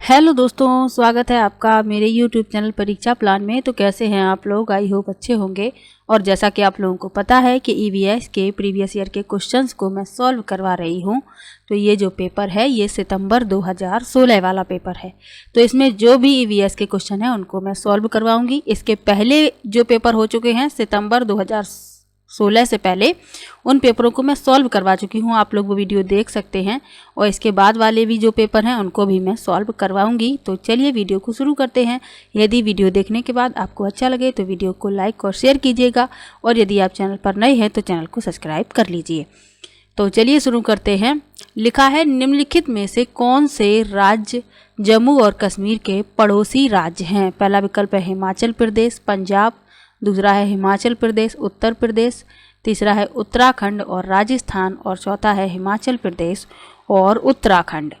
Hello दोस्तों, स्वागत है आपका मेरे YouTube चैनल परीक्षा प्लान में। तो कैसे हैं आप लोग? आई होप अच्छे होंगे। और जैसा कि आप लोगों को पता है कि EVS के प्रीवियस ईयर के क्वेश्चंस को मैं सॉल्व करवा रही हूं। तो ये जो पेपर है ये सितंबर 2016 वाला पेपर है। तो इसमें जो भी EVS के क्वेश्चन हैं उनको मैं सॉल्व करवाऊँगी। इसके पहले जो पेपर हो चुके हैं सितंबर 2016 से पहले, उन पेपरों को मैं सॉल्व करवा चुकी हूँ। आप लोग वो वीडियो देख सकते हैं। और इसके बाद वाले भी जो पेपर हैं उनको भी मैं सॉल्व करवाऊंगी। तो चलिए वीडियो को शुरू करते हैं। यदि वीडियो देखने के बाद आपको अच्छा लगे तो वीडियो को लाइक और शेयर कीजिएगा। और यदि आप चैनल पर नए हैं तो चैनल को सब्सक्राइब कर लीजिए। तो चलिए शुरू करते हैं। लिखा है, निम्नलिखित में से कौन से राज्य जम्मू और कश्मीर के पड़ोसी राज्य हैं? पहला विकल्प है हिमाचल प्रदेश, पंजाब। दूसरा है हिमाचल प्रदेश, उत्तर प्रदेश। तीसरा है उत्तराखंड और राजस्थान। और चौथा है हिमाचल प्रदेश और उत्तराखंड।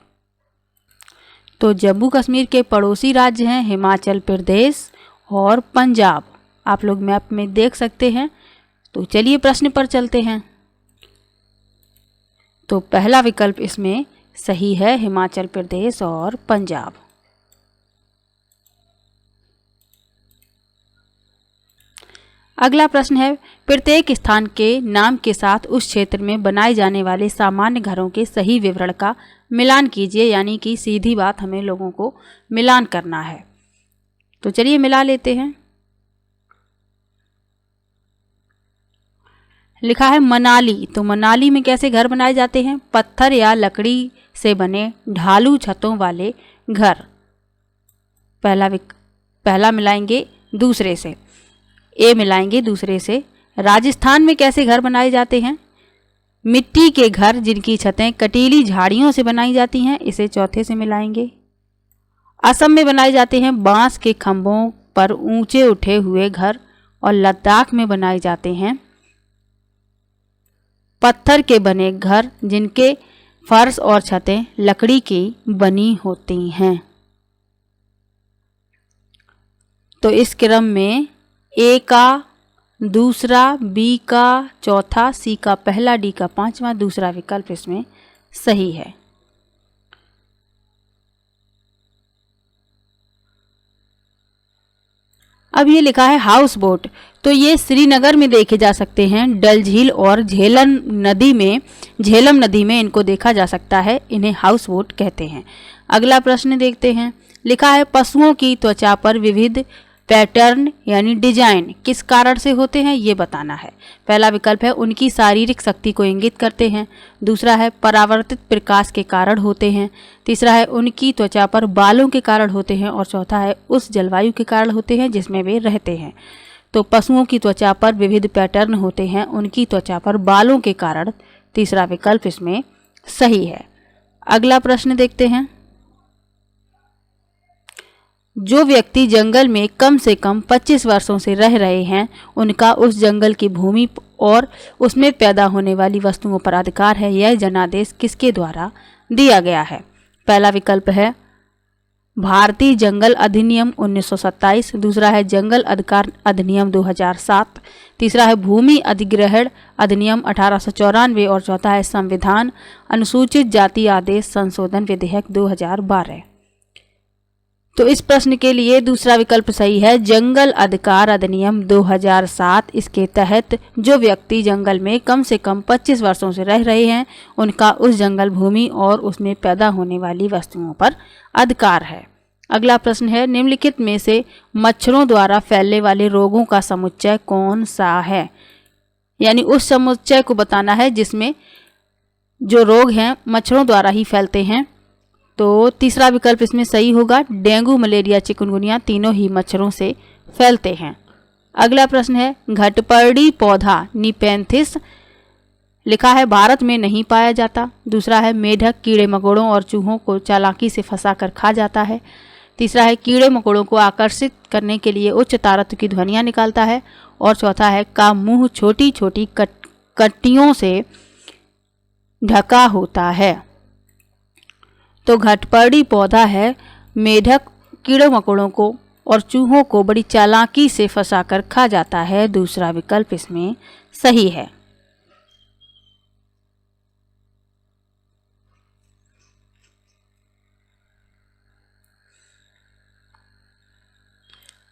तो जम्मू कश्मीर के पड़ोसी राज्य हैं हिमाचल प्रदेश और पंजाब। आप लोग मैप में देख सकते हैं। तो चलिए प्रश्न पर चलते हैं। तो पहला विकल्प इसमें सही है, हिमाचल प्रदेश और पंजाब। अगला प्रश्न है, प्रत्येक स्थान के नाम के साथ उस क्षेत्र में बनाए जाने वाले सामान्य घरों के सही विवरण का मिलान कीजिए। यानी कि सीधी बात, हमें लोगों को मिलान करना है। तो चलिए मिला लेते हैं। लिखा है मनाली। तो मनाली में कैसे घर बनाए जाते हैं? पत्थर या लकड़ी से बने ढालू छतों वाले घर। पहला मिलाएंगे दूसरे से, ए मिलाएंगे दूसरे से। राजस्थान में कैसे घर बनाए जाते हैं? मिट्टी के घर जिनकी छतें कटीली झाड़ियों से बनाई जाती हैं, इसे चौथे से मिलाएंगे। असम में बनाए जाते हैं बांस के खंभों पर ऊंचे उठे हुए घर। और लद्दाख में बनाए जाते हैं पत्थर के बने घर जिनके फर्श और छतें लकड़ी की बनी होती हैं। तो इस क्रम में ए का दूसरा, बी का चौथा, सी का पहला, डी का पांचवा, दूसरा विकल्प इसमें सही है। अब ये लिखा है हाउस बोट। तो ये श्रीनगर में देखे जा सकते हैं। डल झील और झेलम नदी में इनको देखा जा सकता है। इन्हें हाउस बोट कहते हैं। अगला प्रश्न देखते हैं। लिखा है, पशुओं की त्वचा पर विविध पैटर्न यानी डिजाइन किस कारण से होते हैं, ये बताना है। पहला विकल्प है उनकी शारीरिक शक्ति को इंगित करते हैं। दूसरा है परावर्तित प्रकाश के कारण होते हैं। तीसरा है उनकी त्वचा पर बालों के कारण होते हैं। और चौथा है उस जलवायु के कारण होते हैं जिसमें वे रहते हैं। तो पशुओं की त्वचा पर विविध पैटर्न होते हैं, उनकी त्वचा पर बालों के कारण। तीसरा विकल्प इसमें सही है। अगला प्रश्न देखते हैं। जो व्यक्ति जंगल में कम से कम 25 वर्षों से रह रहे हैं, उनका उस जंगल की भूमि और उसमें पैदा होने वाली वस्तुओं पर अधिकार है। यह जनादेश किसके द्वारा दिया गया है? पहला विकल्प है भारतीय जंगल अधिनियम 1927। दूसरा है जंगल अधिकार अधिनियम 2007। तीसरा है भूमि अधिग्रहण अधिनियम 1894। और चौथा है संविधान अनुसूचित जाति आदेश संशोधन विधेयक 2012। तो इस प्रश्न के लिए दूसरा विकल्प सही है, जंगल अधिकार अधिनियम 2007। इसके तहत जो व्यक्ति जंगल में कम से कम 25 वर्षों से रह रहे हैं, उनका उस जंगल भूमि और उसमें पैदा होने वाली वस्तुओं पर अधिकार है। अगला प्रश्न है, निम्नलिखित में से मच्छरों द्वारा फैलने वाले रोगों का समुच्चय कौन सा है? यानी उस समुच्चय को बताना है जिसमें जो रोग हैं मच्छरों द्वारा ही फैलते हैं। तो तीसरा विकल्प इसमें सही होगा, डेंगू, मलेरिया, चिकनगुनिया तीनों ही मच्छरों से फैलते हैं। अगला प्रश्न है, घटपर्णी पौधा निपेंथिस लिखा है भारत में नहीं पाया जाता। दूसरा है मेढक कीड़े मकोड़ों और चूहों को चालाकी से फंसाकर खा जाता है। तीसरा है कीड़े मकोड़ों को आकर्षित करने के लिए उच्च तारत्व की ध्वनियाँ निकालता है। और चौथा है का मुंह छोटी छोटी कट्टियों से ढका होता है। तो घटपर्णी पौधा है, मेढक कीड़े मकोड़ों को और चूहों को बड़ी चालाकी से फंसाकर खा जाता है। दूसरा विकल्प इसमें सही है।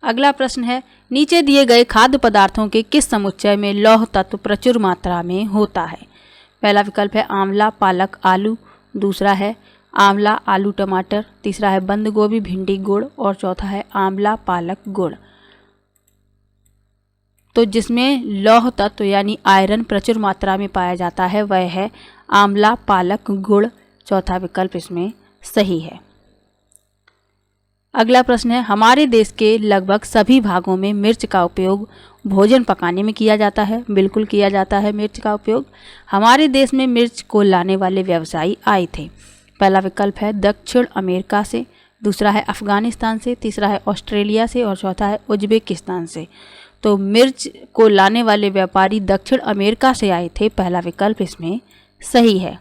अगला प्रश्न है, नीचे दिए गए खाद्य पदार्थों के किस समुच्चय में लौह तत्व प्रचुर मात्रा में होता है? पहला विकल्प है आंवला, पालक, आलू, दूसरा है आंवला, आलू, टमाटर, तीसरा है बंद गोभी, भिंडी, गुड़ और चौथा है आंवला, पालक, गुड़। तो जिसमें लौह तत्व यानी आयरन प्रचुर मात्रा में पाया जाता है वह है आंवला, पालक, गुड़। चौथा विकल्प इसमें सही है। अगला प्रश्न है, हमारे देश के लगभग सभी भागों में मिर्च का उपयोग भोजन पकाने में किया जाता है। बिल्कुल किया जाता है मिर्च का उपयोग। हमारे देश में मिर्च को लाने वाले व्यवसायी आए थे। पहला विकल्प है दक्षिण अमेरिका से, दूसरा है अफगानिस्तान से, तीसरा है ऑस्ट्रेलिया से और चौथा है उज्बेकिस्तान से। तो मिर्च को लाने वाले व्यापारी दक्षिण अमेरिका से आए थे। पहला विकल्प इसमें सही है।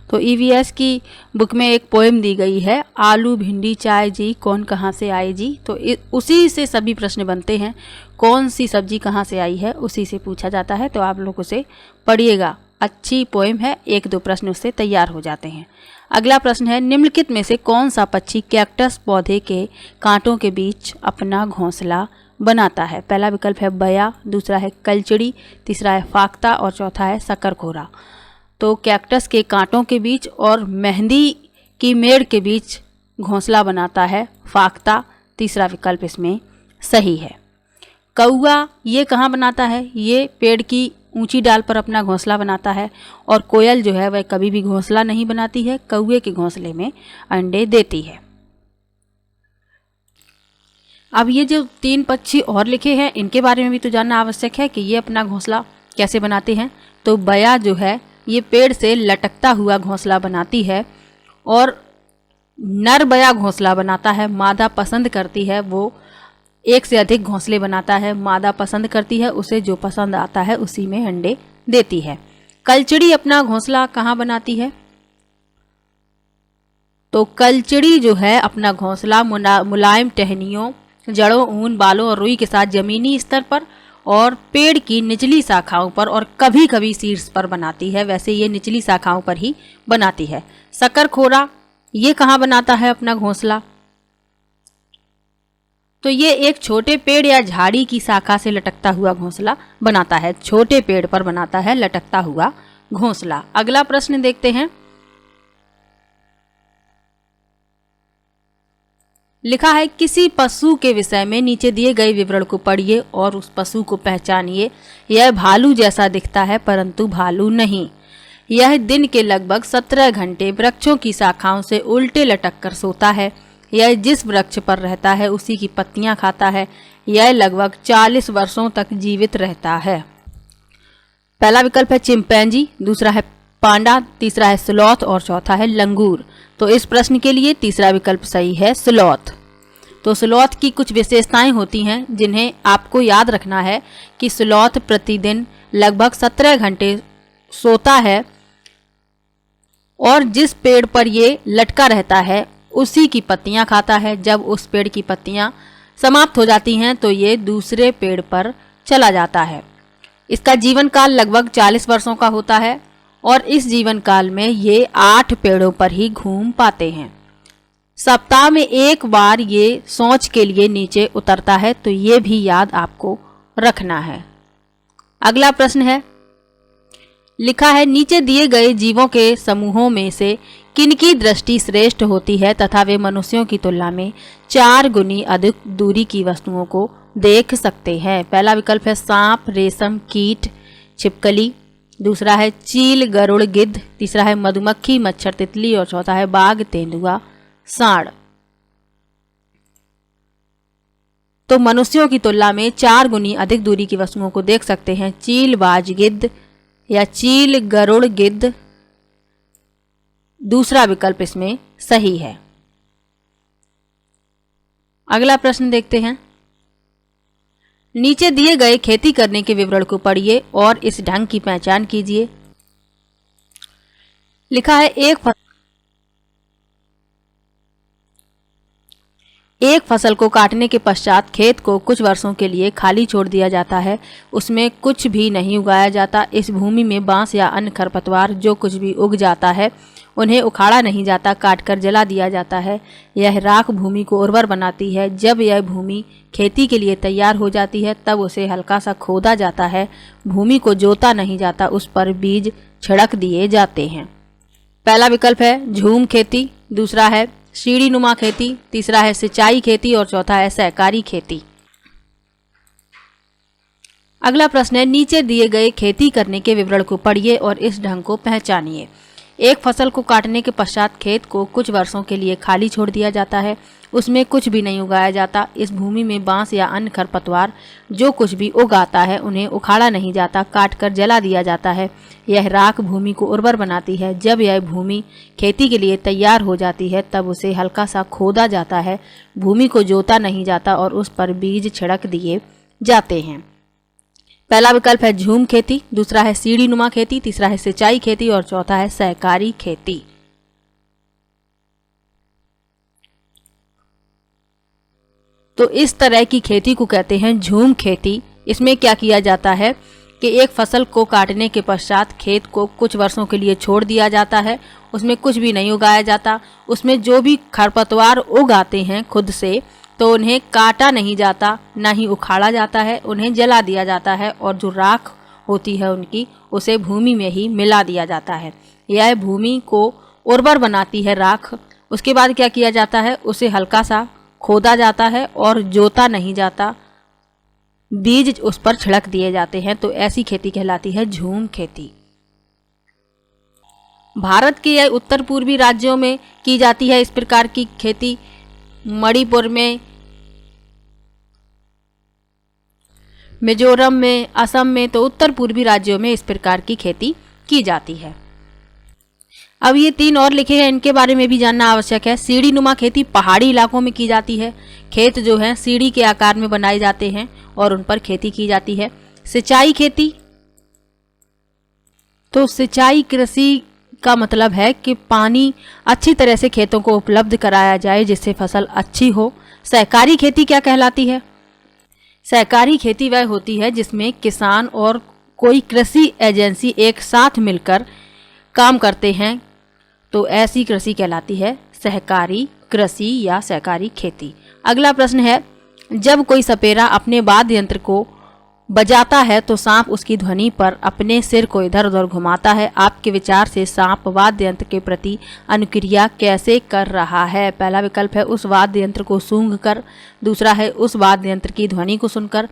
तो ईवीएस की बुक में एक पोएम दी गई है, आलू भिंडी चाय जी कौन कहाँ से आए जी। तो उसी से सभी प्रश्न बनते हैं, कौन सी सब्जी कहाँ से आई है उसी से पूछा जाता है। तो आप लोग उसे पढ़िएगा, अच्छी पोएम है, एक दो प्रश्न उससे तैयार हो जाते हैं। अगला प्रश्न है, निम्नलिखित में से कौन सा पक्षी कैक्टस पौधे के कांटों के बीच अपना घोंसला बनाता है? पहला विकल्प है बया, दूसरा है कलचड़ी, तीसरा है फाख्ता और चौथा है शकरखोरा। तो कैक्टस के कांटों के बीच और मेहंदी की मेड़ के बीच घोंसला बनाता है फाख्ता। तीसरा विकल्प इसमें सही है। कौआ ये कहाँ बनाता है? ये पेड़ की ऊंची डाल पर अपना घोंसला बनाता है और कोयल जो है वह कभी भी घोंसला नहीं बनाती है, कौए के घोंसले में अंडे देती है। अब ये जो 3 पक्षी और लिखे हैं इनके बारे में भी तो जानना आवश्यक है कि ये अपना घोंसला कैसे बनाते हैं। तो बया जो है ये पेड़ से लटकता हुआ घोंसला बनाती है और नर बया घोंसला बनाता है। मादा पसंद करती है, वो एक से अधिक घोंसले बनाता है। मादा पसंद करती है, उसे जो पसंद आता है उसी में अंडे देती है। कलचड़ी अपना घोंसला कहाँ बनाती है? तो कलचड़ी जो है अपना घोंसला मुलायम टहनियों, जड़ों, ऊन, बालों और रुई के साथ जमीनी स्तर पर और पेड़ की निचली शाखाओं पर और कभी कभी शीर्ष पर बनाती है। वैसे ये निचली शाखाओं पर ही बनाती है। शकरखोरा ये कहाँ बनाता है अपना घोंसला? तो ये एक छोटे पेड़ या झाड़ी की शाखा से लटकता हुआ घोंसला बनाता है। छोटे पेड़ पर बनाता है लटकता हुआ घोंसला। अगला प्रश्न देखते हैं। लिखा है, किसी पशु के विषय में नीचे दिए गए विवरण को पढ़िए और उस पशु को पहचानिए। यह भालू जैसा दिखता है परंतु भालू नहीं। यह दिन के लगभग 17 घंटे वृक्षों की शाखाओं से उल्टे लटक कर सोता है। यह जिस वृक्ष पर रहता है उसी की पत्तियां खाता है। यह लगभग 40 वर्षों तक जीवित रहता है। पहला विकल्प है चिंपैंजी, दूसरा है पांडा, तीसरा है स्लॉथ और चौथा है लंगूर। तो इस प्रश्न के लिए तीसरा विकल्प सही है, स्लॉथ। तो स्लॉथ की कुछ विशेषताएं होती हैं जिन्हें आपको याद रखना है कि स्लॉथ प्रतिदिन लगभग 17 घंटे सोता है और जिस पेड़ पर ये लटका रहता है उसी की पत्तियां खाता है। जब उस पेड़ की पत्तियां समाप्त हो जाती हैं तो ये दूसरे पेड़ पर चला जाता है। इसका जीवन काल लगभग 40 वर्षों का होता है और इस जीवन काल में ये 8 पेड़ों पर ही घूम पाते हैं। सप्ताह में एक बार ये सोच के लिए नीचे उतरता है, तो ये भी याद आपको रखना है। अगला प्रश्न है, लिखा है, नीचे दिए गए जीवों के समूहों में से किनकी दृष्टि श्रेष्ठ होती है तथा वे मनुष्यों की तुलना में 4 गुनी अधिक दूरी की वस्तुओं को देख सकते हैं? पहला विकल्प है सांप, रेशम, कीट, छिपकली, दूसरा है चील, गरुड़, गिद्ध, तीसरा है मधुमक्खी, मच्छर, तितली और चौथा है बाघ, तेंदुआ, सांड। तो मनुष्यों की तुलना में 4 गुनी अधिक दूरी की वस्तुओं को देख सकते हैं। चील, बाज, गिद्ध या चील, गरुड़, गिद्ध। दूसरा विकल्प इसमें सही है। अगला प्रश्न देखते हैं। नीचे दिए गए खेती करने के विवरण को पढ़िए और इस ढंग की पहचान कीजिए। लिखा है, एक फसल को काटने के पश्चात खेत को कुछ वर्षों के लिए खाली छोड़ दिया जाता है। उसमें कुछ भी नहीं उगाया जाता। इस भूमि में बांस या अन्य खरपतवार जो कुछ भी उग जाता है उन्हें उखाड़ा नहीं जाता, काटकर जला दिया जाता है। यह राख भूमि को उर्वर बनाती है। जब यह भूमि खेती के लिए तैयार हो जाती है तब उसे हल्का सा खोदा जाता है। भूमि को जोता नहीं जाता, उस पर बीज छिड़क दिए जाते हैं। पहला विकल्प है झूम खेती, दूसरा है सीढ़ी नुमा खेती, तीसरा है सिंचाई खेती और चौथा है सहकारी खेती। अगला प्रश्न है नीचे दिए गए खेती करने के विवरण को पढ़िए और इस ढंग को पहचानिए। एक फसल को काटने के पश्चात खेत को कुछ वर्षों के लिए खाली छोड़ दिया जाता है। उसमें कुछ भी नहीं उगाया जाता। इस भूमि में बांस या अन्य खरपतवार जो कुछ भी उगाता है उन्हें उखाड़ा नहीं जाता, काटकर जला दिया जाता है। यह राख भूमि को उर्वर बनाती है। जब यह भूमि खेती के लिए तैयार हो जाती है तब उसे हल्का सा खोदा जाता है। भूमि को जोता नहीं जाता और उस पर बीज छिड़क दिए जाते हैं। पहला विकल्प है झूम खेती, दूसरा है सीढ़ी नुमा खेती, तीसरा है सिंचाई खेती और चौथा है सहकारी खेती। तो इस तरह की खेती को कहते हैं झूम खेती। इसमें क्या किया जाता है कि एक फसल को काटने के पश्चात खेत को कुछ वर्षों के लिए छोड़ दिया जाता है। उसमें कुछ भी नहीं उगाया जाता। उसमें जो भी खरपतवार उगाते हैं खुद से, तो उन्हें काटा नहीं जाता, ना ही उखाड़ा जाता है, उन्हें जला दिया जाता है और जो राख होती है उनकी उसे भूमि में ही मिला दिया जाता है। यह भूमि को उर्वर बनाती है राख। उसके बाद क्या किया जाता है, उसे हल्का सा खोदा जाता है और जोता नहीं जाता, बीज उस पर छिड़क दिए जाते हैं। तो ऐसी खेती कहलाती है झूम खेती। भारत के यह उत्तर पूर्वी राज्यों में की जाती है इस प्रकार की खेती। मणिपुर में, मिजोरम में, असम में, तो उत्तर पूर्वी राज्यों में इस प्रकार की खेती की जाती है। अब ये 3 और लिखे हैं, इनके बारे में भी जानना आवश्यक है। सीढ़ी नुमा खेती पहाड़ी इलाकों में की जाती है। खेत जो है सीढ़ी के आकार में बनाए जाते हैं और उन पर खेती की जाती है। सिंचाई खेती, तो सिंचाई कृषि का मतलब है कि पानी अच्छी तरह से खेतों को उपलब्ध कराया जाए जिससे फसल अच्छी हो। सहकारी खेती क्या कहलाती है? सहकारी खेती वह होती है जिसमें किसान और कोई कृषि एजेंसी एक साथ मिलकर काम करते हैं, तो ऐसी कृषि कहलाती है सहकारी कृषि या सहकारी खेती। अगला प्रश्न है जब कोई सपेरा अपने वाद्य यंत्र को बजाता है तो सांप उसकी ध्वनि पर अपने सिर को इधर उधर घुमाता है। आपके विचार से सांप वाद्य यंत्र के प्रति अनुक्रिया कैसे कर रहा है? पहला विकल्प है उस वाद्य यंत्र को सूंघकर, दूसरा है उस वाद्य यंत्र की ध्वनि को सुनकर,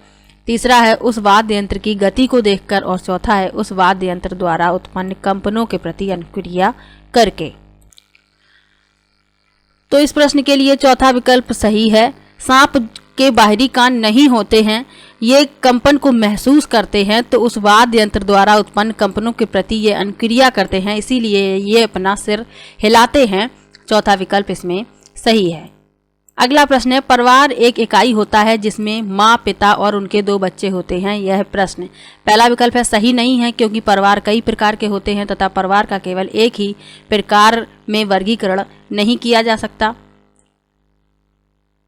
तीसरा है उस वाद्य यंत्र की गति को देखकर और चौथा है उस वाद्य यंत्र द्वारा उत्पन्न कंपनों के प्रति अनुक्रिया करके। तो इस प्रश्न के लिए चौथा विकल्प सही है। सांप के बाहरी कान नहीं होते हैं, ये कंपन को महसूस करते हैं, तो उस वाद्य यंत्र द्वारा उत्पन्न कंपनों के प्रति ये अनुक्रिया करते हैं, इसीलिए ये अपना सिर हिलाते हैं। चौथा विकल्प इसमें सही है। अगला प्रश्न है परिवार एक इकाई होता है जिसमें माँ, पिता और उनके 2 बच्चे होते हैं। यह प्रश्न पहला विकल्प है सही नहीं है क्योंकि परिवार कई प्रकार के होते हैं तथा परिवार का केवल एक ही प्रकार में वर्गीकरण नहीं किया जा सकता।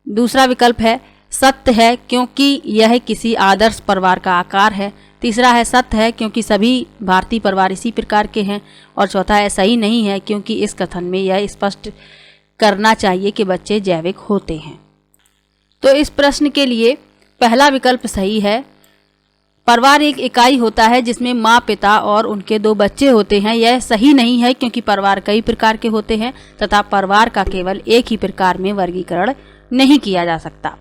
दूसरा विकल्प है सत्य है क्योंकि यह किसी आदर्श परिवार का आकार है। तीसरा है सत्य है क्योंकि सभी भारतीय परिवार इसी प्रकार के हैं। और चौथा है सही नहीं है क्योंकि इस कथन में यह स्पष्ट करना चाहिए कि बच्चे जैविक होते हैं। तो इस प्रश्न के लिए पहला विकल्प सही है। परिवार एक इकाई होता है जिसमें माँ, पिता और उनके 2 बच्चे होते हैं। यह सही नहीं है क्योंकि परिवार कई प्रकार के होते हैं तथा परिवार का केवल एक ही प्रकार में वर्गीकरण नहीं किया जा सकता।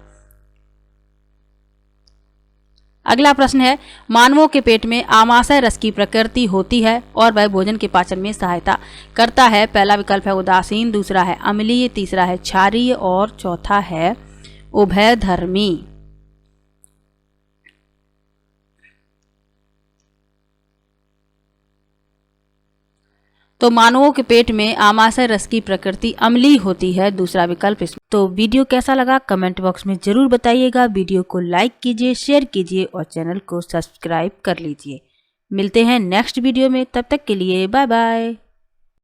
अगला प्रश्न है मानवों के पेट में आमाशय रस की प्रकृति होती है और वह भोजन के पाचन में सहायता करता है। पहला विकल्प है उदासीन, दूसरा है अम्लीय, तीसरा है क्षारीय और चौथा है उभयधर्मी। तो मानवों के पेट में आमाशय रस की प्रकृति अम्लीय होती है, दूसरा विकल्प इसमें। तो वीडियो कैसा लगा कमेंट बॉक्स में जरूर बताइएगा। वीडियो को लाइक कीजिए, शेयर कीजिए और चैनल को सब्सक्राइब कर लीजिए। मिलते हैं नेक्स्ट वीडियो में, तब तक के लिए बाय बाय।